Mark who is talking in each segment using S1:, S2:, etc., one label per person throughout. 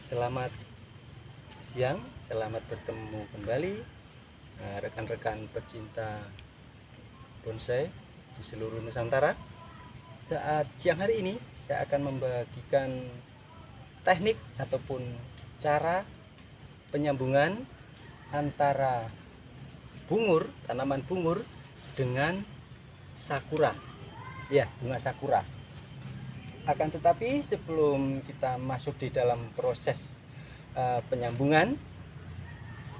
S1: Selamat siang, selamat bertemu kembali rekan-rekan pecinta bonsai di seluruh Nusantara. Saat siang hari ini saya akan membagikan teknik ataupun cara penyambungan antara tanaman bungur dengan sakura. Ya, bunga sakura. Akan tetapi sebelum kita masuk di dalam proses penyambungan,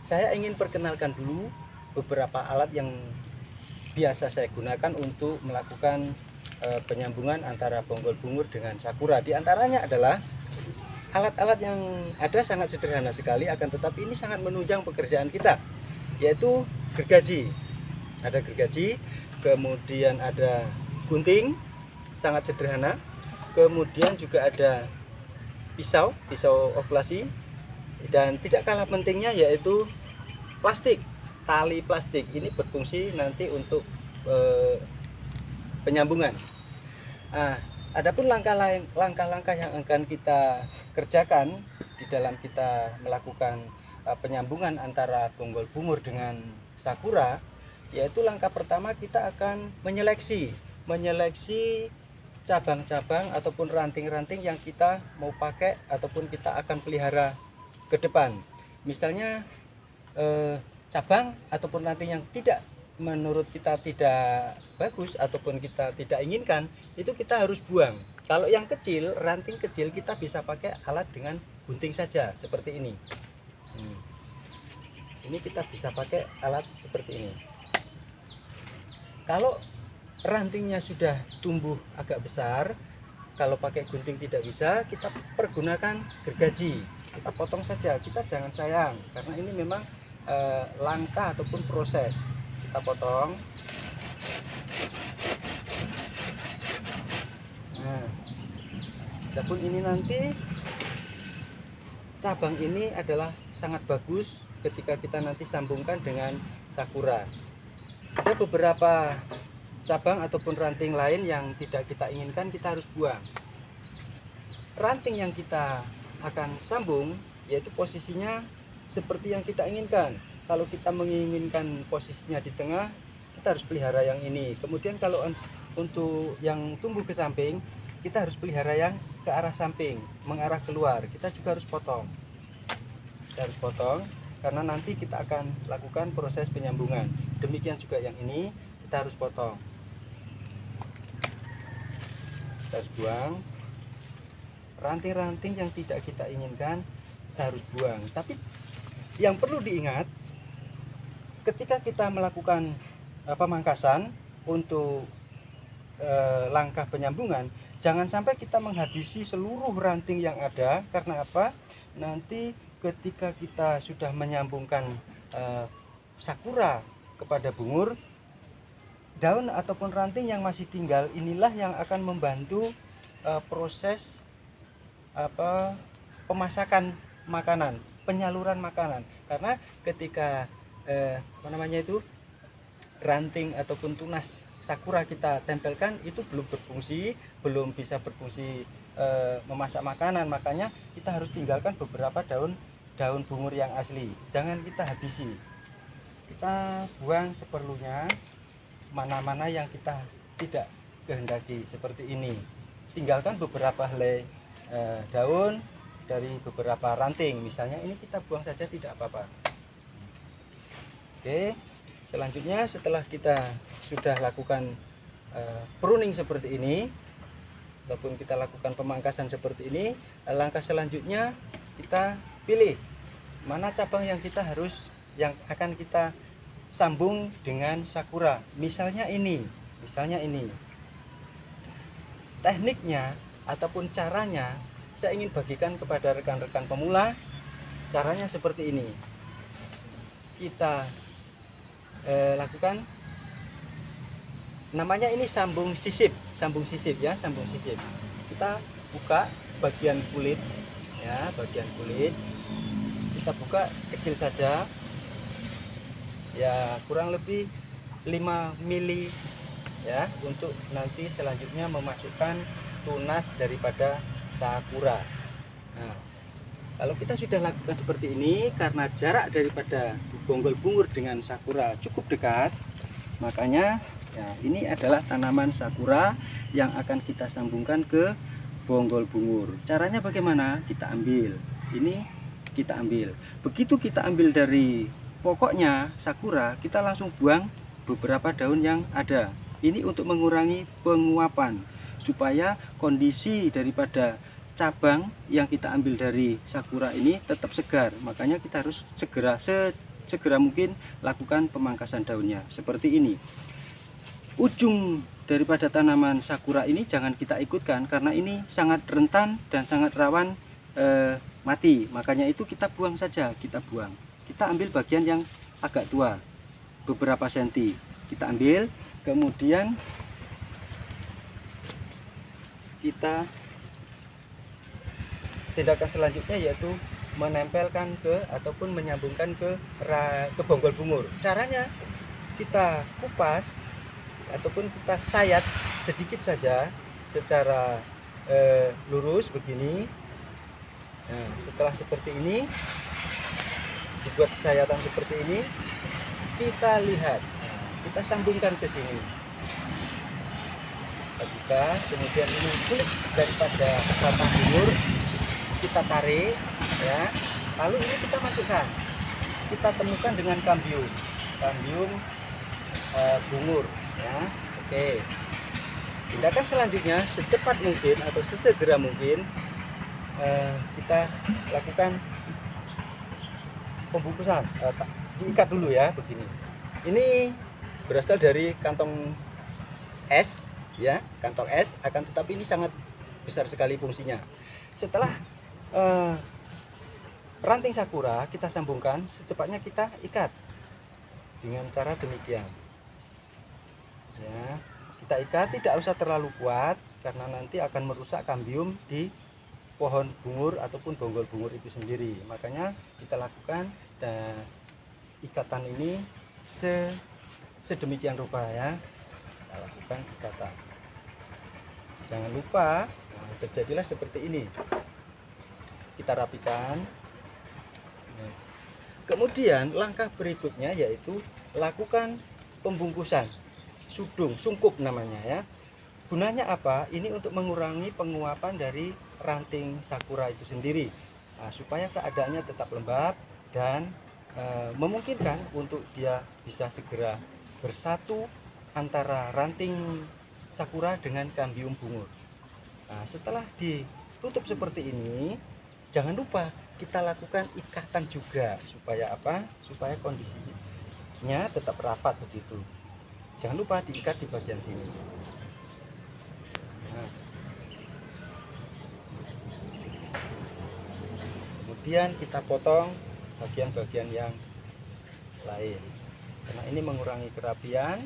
S1: saya ingin perkenalkan dulu beberapa alat yang biasa saya gunakan untuk melakukan penyambungan antara bonggol bungur dengan sakura. Di antaranya adalah alat-alat yang ada sangat sederhana sekali, akan tetapi ini sangat menunjang pekerjaan kita, yaitu gergaji. Ada gergaji, kemudian ada gunting, sangat sederhana. Kemudian juga ada pisau oplasi, dan tidak kalah pentingnya yaitu plastik, tali plastik. Ini berfungsi nanti untuk penyambungan. Adapun langkah-langkah yang akan kita kerjakan di dalam kita melakukan penyambungan antara bonggol bungur dengan sakura, yaitu langkah pertama kita akan menyeleksi cabang-cabang ataupun ranting-ranting yang kita mau pakai ataupun kita akan pelihara ke depan. Misalnya cabang ataupun ranting yang menurut kita tidak bagus ataupun kita tidak inginkan, itu kita harus buang. Kalau yang kecil, ranting kecil, kita bisa pakai alat dengan gunting saja seperti ini. Ini kita bisa pakai alat seperti ini. Kalau rantingnya sudah tumbuh agak besar, kalau pakai gunting tidak bisa, kita pergunakan gergaji. Kita potong saja, kita jangan sayang, karena ini memang langkah ataupun proses. Kita potong. Nah, adapun ini nanti cabang ini adalah sangat bagus ketika kita nanti sambungkan dengan sakura. Ada beberapa cabang ataupun ranting lain yang tidak kita inginkan, kita harus buang. Ranting yang kita akan sambung yaitu posisinya seperti yang kita inginkan. Kalau kita menginginkan posisinya di tengah, kita harus pelihara yang ini. Kemudian kalau untuk yang tumbuh ke samping, kita harus pelihara yang ke arah samping, mengarah keluar. Kita juga harus potong. Kita harus potong karena nanti kita akan lakukan proses penyambungan. Demikian juga yang ini kita harus potong. Kita harus buang ranting-ranting yang tidak kita inginkan, kita harus buang. Tapi yang perlu diingat, ketika kita melakukan pemangkasan untuk langkah penyambungan, jangan sampai kita menghabisi seluruh ranting yang ada. Karena apa? Nanti ketika kita sudah menyambungkan sakura kepada bungur, daun ataupun ranting yang masih tinggal inilah yang akan membantu proses pemasakan makanan, penyaluran makanan. Karena ketika ranting ataupun tunas sakura kita tempelkan, itu belum bisa berfungsi memasak makanan. Makanya kita harus tinggalkan beberapa daun bungur yang asli, jangan kita habisi. Kita buang seperlunya. Mana-mana yang kita tidak kehendaki seperti ini, tinggalkan beberapa helai daun dari beberapa ranting. Misalnya ini kita buang saja, tidak apa-apa. Oke, selanjutnya setelah kita sudah lakukan pruning seperti ini ataupun kita lakukan pemangkasan seperti ini, langkah selanjutnya kita pilih mana cabang yang akan kita sambung dengan sakura. Misalnya ini. Tekniknya ataupun caranya saya ingin bagikan kepada rekan-rekan pemula. Caranya seperti ini. Kita lakukan, namanya ini sambung sisip ya, sambung sisip. Kita buka bagian kulit ya, kita buka kecil saja ya, kurang lebih 5 mili ya, untuk nanti selanjutnya memasukkan tunas daripada sakura. Nah, Kalau kita sudah lakukan seperti ini, karena jarak daripada bonggol bungur dengan sakura cukup dekat, makanya ya, ini adalah tanaman sakura yang akan kita sambungkan ke bonggol bungur. Caranya bagaimana? Kita ambil ini, kita ambil. Begitu kita ambil dari pokoknya sakura, kita langsung buang beberapa daun yang ada. Ini untuk mengurangi penguapan, supaya kondisi daripada cabang yang kita ambil dari sakura ini tetap segar. Makanya kita harus segera mungkin lakukan pemangkasan daunnya seperti ini. Ujung daripada tanaman sakura ini jangan kita ikutkan, karena ini sangat rentan dan sangat rawan mati. Makanya itu kita buang saja, kita buang. Kita ambil bagian yang agak tua, beberapa senti kita ambil, kemudian kita tindakan selanjutnya yaitu menempelkan ke ataupun menyambungkan ke bonggol bungur. Caranya kita kupas ataupun kita sayat sedikit saja secara lurus begini. Nah, setelah seperti ini, dibuat sayatan seperti ini, kita lihat, kita sambungkan ke sini. Kemudian ini kulit daripada batang bungur kita tarik, ya. Lalu ini kita masukkan, kita temukan dengan kambium bungur, ya. Oke. Tindakan selanjutnya secepat mungkin atau sesegera mungkin kita lakukan pembungkusan. Diikat dulu ya, begini. Ini berasal dari kantong es, ya, kantong es. Akan tetapi ini sangat besar sekali fungsinya. Setelah ranting sakura kita sambungkan, secepatnya kita ikat dengan cara demikian, ya. Kita ikat, tidak usah terlalu kuat karena nanti akan merusak kambium di pohon bungur ataupun bonggol bungur itu sendiri. Makanya kita lakukan ikatan ini sedemikian rupa, ya. Kita lakukan ikatan. Jangan lupa, terjadilah seperti ini. Kita rapikan. Kemudian langkah berikutnya yaitu lakukan pembungkusan sungkup namanya, ya. Gunanya apa? Ini untuk mengurangi penguapan dari ranting sakura itu sendiri, supaya keadaannya tetap lembab dan memungkinkan untuk dia bisa segera bersatu antara ranting sakura dengan kambium bungur. Setelah ditutup seperti ini, jangan lupa kita lakukan ikatan juga, supaya apa? Supaya kondisinya tetap rapat begitu. Jangan lupa diikat di bagian sini. Nah, kemudian kita potong bagian-bagian yang lain, karena ini mengurangi kerapian.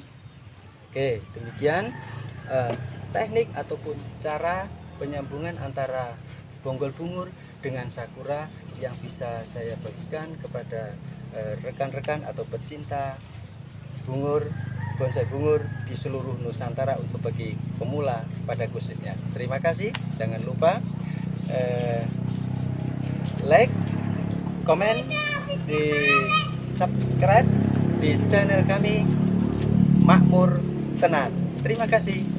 S1: Oke, demikian teknik ataupun cara penyambungan antara bonggol bungur dengan sakura yang bisa saya bagikan kepada rekan-rekan atau pecinta bungur, bonsai bungur di seluruh Nusantara, untuk bagi pemula pada khususnya. Terima kasih. Jangan lupa like, komen, di subscribe di channel kami Makmur Tenan. Terima kasih.